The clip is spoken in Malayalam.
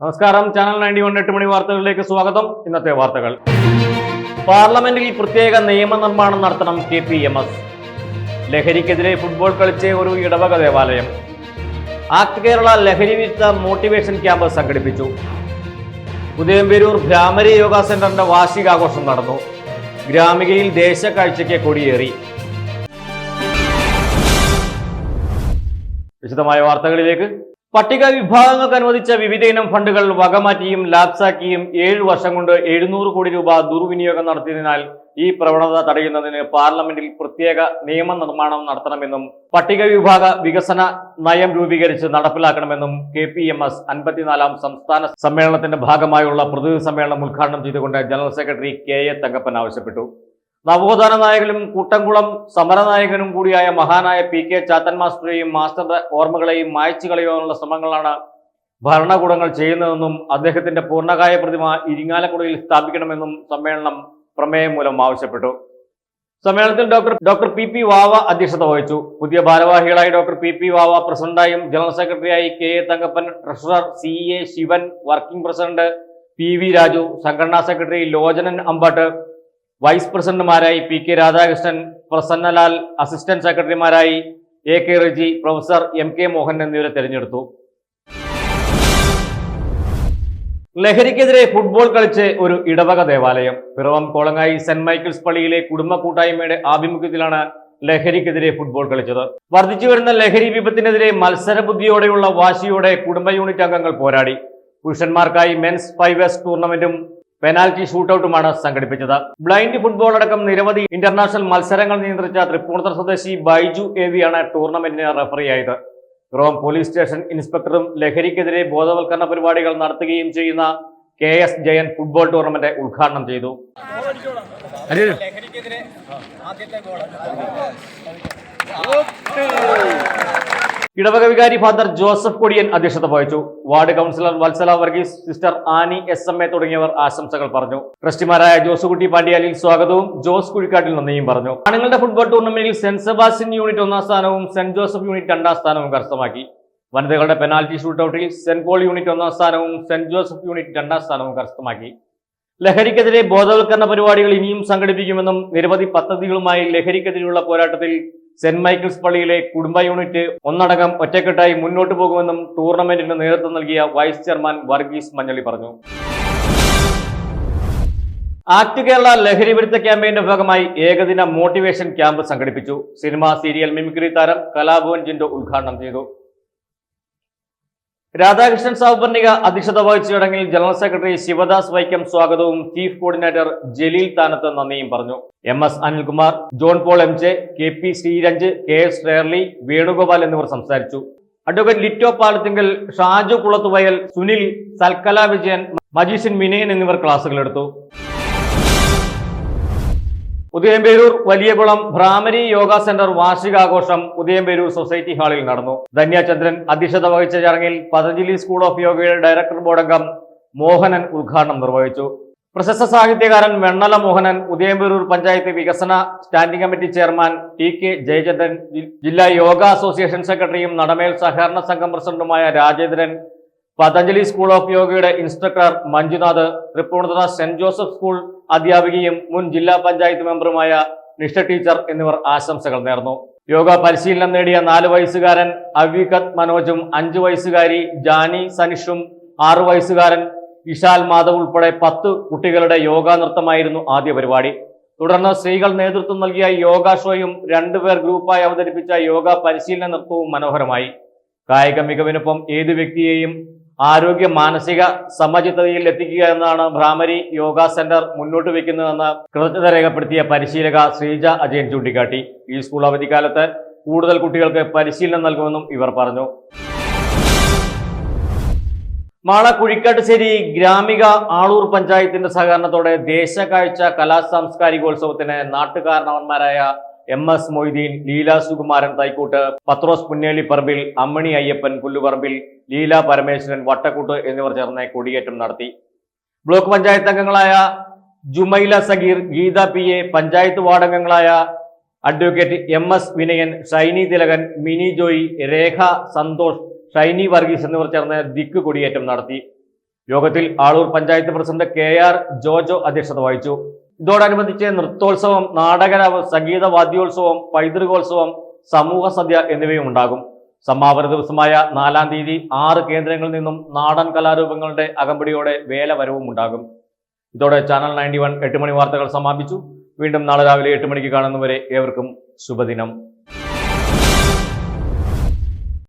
നമസ്കാരം. ചാനൽ 91 8 മണി വാർത്തകളിലേക്ക് സ്വാഗതം. ഇന്നത്തെ വാർത്തകൾ. പാർലമെന്റിൽ പ്രത്യേക നിയമനിർമ്മാണം നടത്തണം KPMS. ലഹരിക്കെതിരെ ഫുട്ബോൾ കളിച്ച് ഒരു ഇടവക ദേവാലയം. ആക്ട് കേരള ലഹരി വിരുദ്ധ മോട്ടിവേഷൻ ക്യാമ്പ് സംഘടിപ്പിച്ചു. ഉദയംപേരൂർ ഭ്രാമരി യോഗ സെന്ററിന്റെ വാർഷികാഘോഷം നടന്നു. ഗ്രാമികയിൽ ദേശക്കാഴ്ചയ്ക്ക് കൊടിയേറി. വിശദമായ വാർത്തകളിലേക്ക്. പട്ടിക വിഭാഗങ്ങൾക്ക് അനുവദിച്ച വിവിധ ഇനം ഫണ്ടുകൾ വകമാറ്റിയും ലാപ്സാക്കിയും 7 വർഷം കൊണ്ട് 700 കോടി രൂപ ദുർവിനിയോഗം നടത്തിയതിനാൽ ഈ പ്രവണത തടയുന്നതിന് പാർലമെന്റിൽ പ്രത്യേക നിയമനിർമ്മാണം നടത്തണമെന്നും പട്ടിക വിഭാഗ വികസന നയം രൂപീകരിച്ച് നടപ്പിലാക്കണമെന്നും KPMS 54-ാം സംസ്ഥാന സമ്മേളനത്തിന്റെ ഭാഗമായുള്ള പ്രതിനിധി സമ്മേളനം ഉദ്ഘാടനം ചെയ്തുകൊണ്ട് ജനറൽ സെക്രട്ടറി KA തങ്കപ്പൻ ആവശ്യപ്പെട്ടു. നവോത്ഥാന നായകനും കൂട്ടംകുളം സമരനായകനും കൂടിയായ മഹാനായ PK ചാത്തൻ മാസ്റ്ററെയും മാസ്റ്ററുടെ ഓർമ്മകളെയും മായ്ച്ചു കളയാനുള്ള ശ്രമങ്ങളാണ് ഭരണകൂടങ്ങൾ ചെയ്യുന്നതെന്നും അദ്ദേഹത്തിന്റെ പൂർണ്ണകായ പ്രതിമ ഇരിങ്ങാലക്കുടയിൽ സ്ഥാപിക്കണമെന്നും സമ്മേളനം പ്രമേയം മൂലം ആവശ്യപ്പെട്ടു. സമ്മേളനത്തിൽ ഡോക്ടർ PP വാവ അധ്യക്ഷത വഹിച്ചു. പുതിയ ഭാരവാഹികളായി ഡോക്ടർ PP വാവ പ്രസിഡന്റായും ജനറൽ സെക്രട്ടറിയായി KA Thankappan, treasurer CA Sivan, working president PV Raju, സംഘടനാ സെക്രട്ടറി ലോചനൻ അമ്പാട്ട്, വൈസ് പ്രസിഡന്റുമാരായി PK രാധാകൃഷ്ണൻ, പ്രസന്നലാൽ, അസിസ്റ്റന്റ് സെക്രട്ടറിമാരായി AK Reji, professor MK Mohan എന്നിവരെ തെരഞ്ഞെടുത്തു. ലഹരിക്കെതിരെ ഫുട്ബോൾ കളിച്ച് ഒരു ഇടവക ദേവാലയം. പിറവം കോളങ്ങായി സെന്റ് മൈക്കിൾസ് പള്ളിയിലെ കുടുംബ കൂട്ടായ്മയുടെ ആഭിമുഖ്യത്തിലാണ് ലഹരിക്കെതിരെ ഫുട്ബോൾ കളിച്ചത്. വർദ്ധിച്ചു വരുന്ന ലഹരി വിപത്തിനെതിരെ മത്സരബുദ്ധിയോടെയുള്ള വാശിയോടെ കുടുംബ യൂണിറ്റ് അംഗങ്ങൾ പോരാടി. പുരുഷന്മാർക്കായി മെൻസ് 5S ടൂർണമെന്റും പെനാൽറ്റി ഷൂട്ടൌട്ടുമാണ് സംഘടിപ്പിച്ചത്. ബ്ലൈൻഡ് ഫുട്ബോൾ അടക്കം നിരവധി ഇന്റർനാഷണൽ മത്സരങ്ങൾ നിയന്ത്രിച്ച തൃപ്പൂണിത്തുറ സ്വദേശി ബൈജു AV ആണ് ടൂർണമെന്റിന് റഫറിയായത്. റോം പോലീസ് സ്റ്റേഷൻ ഇൻസ്പെക്ടറും ലഹരിക്കെതിരെ ബോധവൽക്കരണ പരിപാടികൾ നടത്തുകയും ചെയ്യുന്ന KS ജയൻ ഫുട്ബോൾ ടൂർണമെന്റ് ഉദ്ഘാടനം ചെയ്തു. ഇടവക വികാരി ഫാദർ ജോസഫ് കൊടിയൻ അധ്യക്ഷത വഹിച്ചു. Ward councillor Valsala Varghese, sister Annie SMA തുടങ്ങിയവർ ആശംസകൾ പറഞ്ഞു. ട്രസ്റ്റിമാരായ ജോസുകുട്ടി പാണ്ഡ്യാലിൽ സ്വാഗതവും ജോസ് കുഴിക്കാട്ടിൽ നന്ദിയും പറഞ്ഞു. ആണുങ്ങളുടെ ഫുട്ബോൾ ടൂർണമെന്റിൽ സെന്റ് സെബാസ്റ്റ്യൻ യൂണിറ്റ് 1ാം സ്ഥാനവും സെന്റ് ജോസഫ് യൂണിറ്റ് 2ാം സ്ഥാനവും കരസ്ഥമാക്കി. വനിതകളുടെ പെനാൽറ്റി ഷൂട്ടൌട്ടിൽ സെന്റ് പോൾ യൂണിറ്റ് 1ാം സ്ഥാനവും സെന്റ് ജോസഫ് യൂണിറ്റ് 2ാം സ്ഥാനവും കരസ്ഥമാക്കി. ലഹരിക്കെതിരെ ബോധവൽക്കരണ പരിപാടികൾ ഇനിയും സംഘടിപ്പിക്കുമെന്നും നിരവധി പദ്ധതികളുമായി ലഹരിക്കെതിരെയുള്ള പോരാട്ടത്തിൽ സെന്റ് മൈക്കിൾസ് പള്ളിയിലെ കുടുംബ യൂണിറ്റ് ഒന്നടങ്കം ഒറ്റക്കെട്ടായി മുന്നോട്ടു പോകുമെന്നും ടൂർണമെന്റിന് നേതൃത്വം നൽകിയ വൈസ് ചെയർമാൻ വർഗീസ് മഞ്ഞളി പറഞ്ഞു. ആക്ട് കേരള ലഹരി വിരുദ്ധ ക്യാമ്പയിന്റെ ഭാഗമായി ഏകദിന മോട്ടിവേഷൻ ക്യാമ്പ് സംഘടിപ്പിച്ചു. സിനിമ സീരിയൽ മിമിക്രി താരം കലാഭവൻ ജിൻഡോ ഉദ്ഘാടനം ചെയ്തു. രാധാകൃഷ്ണൻ സൗപർണിക അധ്യക്ഷത വഹിച്ച ചടങ്ങിൽ ജനറൽ സെക്രട്ടറി ശിവദാസ് വൈക്കം സ്വാഗതവും ചീഫ് കോർഡിനേറ്റർ ജലീൽ താനത്ത് നന്ദിയും പറഞ്ഞു. MS Anilkumar, John Paul MJ, KP Sreeranj, KS Shirley, Venugopal എന്നിവർ സംസാരിച്ചു. അഡ്വക്കേറ്റ് ലിറ്റോ പാലത്തിങ്കൽ, ഷാജു കുളത്തുവയൽ, സുനിൽ, സൽക്കല വിജയൻ, മജീഷ്യൻ വിനയൻ എന്നിവർ ക്ലാസുകളെടുത്തു. ഉദയംപേരൂർ വലിയകുളം ഭ്രാമരി യോഗ സെന്റർ വാർഷികാഘോഷം ഉദയംപേരൂർ സൊസൈറ്റി ഹാളിൽ നടന്നു. ധന്യചന്ദ്രൻ അധ്യക്ഷത വഹിച്ച ചടങ്ങിൽ പതഞ്ജലി സ്കൂൾ ഓഫ് യോഗയുടെ ഡയറക്ടർ ബോർഡ് അംഗം മോഹനൻ ഉദ്ഘാടനം നിർവഹിച്ചു. പ്രശസ്ത സാഹിത്യകാരൻ വെണ്ണല മോഹനൻ, ഉദയംപേരൂർ പഞ്ചായത്ത് വികസന standing committee chairman TK Jayachandran, ജില്ലാ യോഗ അസോസിയേഷൻ സെക്രട്ടറിയും നടമേൽ സഹകരണ സംഘം പ്രസിഡന്റുമായ രാജേന്ദ്രൻ, പതഞ്ജലി സ്കൂൾ ഓഫ് യോഗയുടെ instructor Manjunath, Tripunithura Saint Joseph school അധ്യാപികയും മുൻ ജില്ലാ പഞ്ചായത്ത് മെമ്പറുമായ നിഷ ടീച്ചർ എന്നിവർ ആശംസകൾ നേർന്നു. യോഗ പരിശീലനം നേടിയ 4 വയസ്സുകാരൻ അവികത് മനോജും 5 വയസ്സുകാരി ജാനി സനിഷും 6 വയസ്സുകാരൻ ഇഷാൽ മാധവ് ഉൾപ്പെടെ 10 കുട്ടികളുടെ യോഗ നൃത്തമായിരുന്നു ആദ്യ പരിപാടി. തുടർന്ന് സ്ത്രീകൾ നേതൃത്വം നൽകിയ യോഗ ഷോയും 2 പേർ ഗ്രൂപ്പായി അവതരിപ്പിച്ച യോഗ പരിശീലന നൃത്തവും മനോഹരമായി. കായിക മികവിനൊപ്പം ഏതു വ്യക്തിയെയും ആരോഗ്യ മാനസിക സമചിത്തതയിൽ എത്തിക്കുക എന്നതാണ് ഭ്രാമരി യോഗ സെന്റർ മുന്നോട്ട് വയ്ക്കുന്നതെന്ന് കൃതജ്ഞത രേഖപ്പെടുത്തിയ പരിശീലക ശ്രീജ അജയൻ ചൂണ്ടിക്കാട്ടി. ഈ സ്കൂൾ അവധിക്കാലത്ത് കൂടുതൽ കുട്ടികൾക്ക് പരിശീലനം നൽകുമെന്നും ഇവർ പറഞ്ഞു. മാള കുഴിക്കാട്ടുശ്ശേരി ഗ്രാമിക ആളൂർ പഞ്ചായത്തിന്റെ സഹകരണത്തോടെ ദേശകാഴ്ച കലാ സാംസ്കാരികോത്സവത്തിന് നാട്ടുകാരണവന്മാരായ MS മൊയ്തീൻ, ലീല സുകുമാരൻ തൈക്കൂട്ട്, പത്രോസ് പുന്നേലിപ്പറമ്പിൽ, അമ്മണി അയ്യപ്പൻ പുല്ലുപറമ്പിൽ, ലീല പരമേശ്വരൻ വട്ടക്കൂട്ട് എന്നിവർ ചേർന്ന് കൊടിയേറ്റം നടത്തി. ബ്ലോക്ക് പഞ്ചായത്ത് അംഗങ്ങളായ ജുമൈല സഗീർ, ഗീത PA, പഞ്ചായത്ത് വാർഡ് അംഗങ്ങളായ അഡ്വക്കേറ്റ് MS വിനയൻ, ഷൈനി തിലകൻ, മിനി ജോയി, രേഖ, സന്തോഷ്, ഷൈനി വർഗീസ് എന്നിവർ ചേർന്ന് ദിക്ക് കൊടിയേറ്റം നടത്തി. യോഗത്തിൽ ആളൂർ പഞ്ചായത്ത് പ്രസിഡന്റ് KR ജോജോ അധ്യക്ഷത വഹിച്ചു. ഇതോടനുബന്ധിച്ച് നൃത്തോത്സവം, നാടകരാവ്, സംഗീത വാദ്യോത്സവം, പൈതൃകോത്സവം, സമൂഹ സദ്യ എന്നിവയും ഉണ്ടാകും. സമാപന ദിവസമായ 4-ാം തീയതി 6 കേന്ദ്രങ്ങളിൽ നിന്നും നാടൻ കലാരൂപങ്ങളുടെ അകമ്പടിയോടെ വേലവരവും ഉണ്ടാകും. ഇതോടെ ചാനൽ 91 8 മണി വാർത്തകൾ സമാപിച്ചു. വീണ്ടും നാളെ രാവിലെ 8 മണിക്ക് കാണുന്നവരെ ഏവർക്കും ശുഭദിനം.